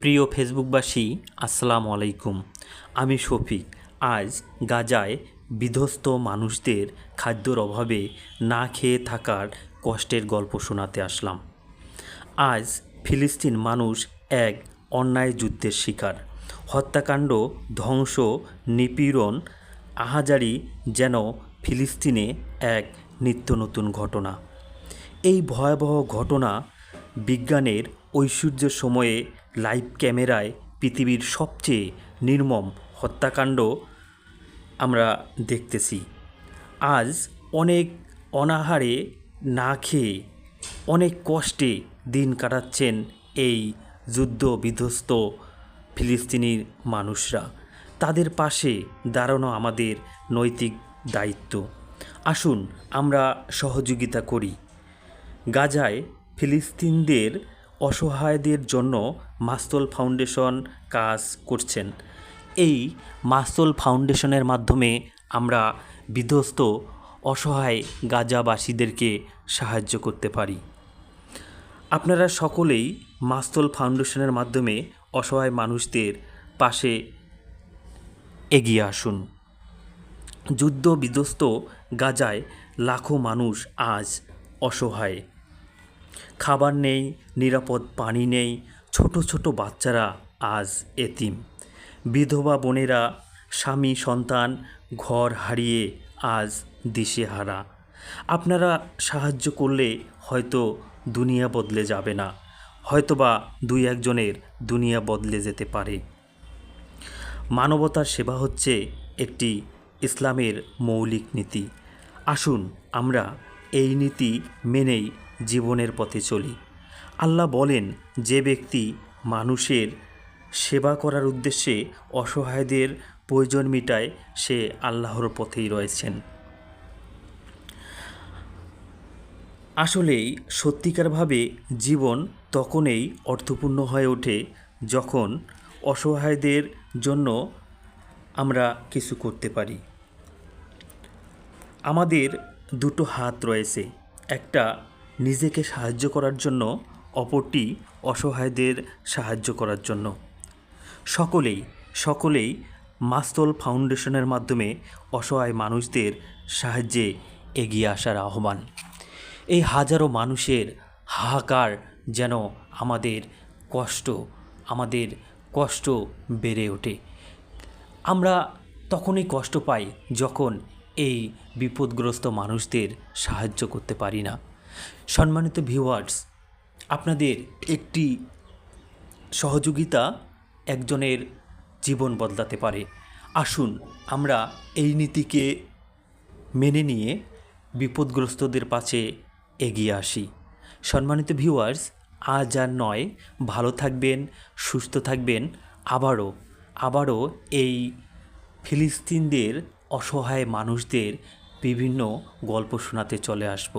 প্রিয় ফেসবুকবাসী, আসসালামু আলাইকুম। আমি শফিক। আজ গাজায় বিধ্বস্ত মানুষদের খাদ্যর অভাবে না খেয়ে থাকার কষ্টের গল্প শোনাতে আসলাম। আজ ফিলিস্তিন মানুষ এক অন্যায় যুদ্ধের শিকার। হত্যাকাণ্ড, ধ্বংস, নিপীড়ন, আহাজারি যেন ফিলিস্তিনে এক নিত্য নতুন ঘটনা। এই ভয়াবহ ঘটনা বিজ্ঞানের ঐশ্বর্যের সময়ে লাইভ ক্যামেরায় পৃথিবীর সবচেয়ে নির্মম হত্যাকাণ্ড আমরা দেখতেছি। আজ অনেক অনাহারে না খেয়ে অনেক কষ্টে দিন কাটাচ্ছেন এই যুদ্ধ বিধ্বস্ত ফিলিস্তিনির মানুষরা। তাদের পাশে দাঁড়ানো আমাদের নৈতিক দায়িত্ব। আসুন আমরা সহযোগিতা করি। গাজায় ফিলিস্তিনদের অসহায়দের জন্য মাস্তল ফাউন্ডেশন কাজ করছেন। এই মাস্তল ফাউন্ডেশনের মাধ্যমে আমরা বিধ্বস্ত অসহায় গাজাবাসীদেরকে সাহায্য করতে পারি। আপনারা সকলেই মাস্তল ফাউন্ডেশনের মাধ্যমে অসহায় মানুষদের পাশে এগিয়ে আসুন। যুদ্ধ বিধ্বস্ত গাজায় লাখো মানুষ আজ অসহায়। খাবার নেই, নিরাপদ পানি নেই, ছোট ছোট বাচ্চারা আজ এতিম। বিধবা বোনেরা স্বামী সন্তান ঘর হারিয়ে আজ দিশেহারা। আপনারা সাহায্য করলে হয়তো দুনিয়া বদলে যাবে না, হয়তোবা দুই একজনের দুনিয়া বদলে যেতে পারে। মানবতার সেবা হচ্ছে একটি ইসলামের মৌলিক নীতি। আসুন আমরা এই নীতি মেনেই জীবনের পথে চলি। আল্লাহ বলেন, যে ব্যক্তি মানুষের সেবা করার উদ্দেশ্যে অসহায়দের প্রয়োজন মেটায় সে আল্লাহর পথেই রয়েছেন। আসলেই সত্যিকারভাবে জীবন তখনই অর্থপূর্ণ হয়ে ওঠে যখন অসহায়দের জন্য আমরা কিছু করতে পারি। আমাদের দুটো হাত রয়েছে, একটা নিজেকে সাহায্য করার জন্য, অপরটি অসহায়দের সাহায্য করার জন্য। সকলেই মাস্তল ফাউন্ডেশনের মাধ্যমে অসহায় মানুষদের সাহায্যে এগিয়ে আসার আহ্বান। এই হাজারো মানুষের হাহাকার যেন আমাদের কষ্ট বেড়ে ওঠে। আমরা তখনই কষ্ট পাই যখন এই বিপদগ্রস্ত মানুষদের সাহায্য করতে পারি না। সম্মানিত ভিউয়ার্স, আপনাদের একটি সহযোগিতা একজনের জীবন বদলাতে পারে। আসুন আমরা এই নীতিকে মেনে নিয়ে বিপদগ্রস্তদের পাশে এগিয়ে আসি। সম্মানিত ভিউয়ার্স, আজ আর নয়, ভালো থাকবেন, সুস্থ থাকবেন। আবারও এই ফিলিস্তিনদের অসহায় মানুষদের বিভিন্ন গল্প শোনাতে চলে আসব।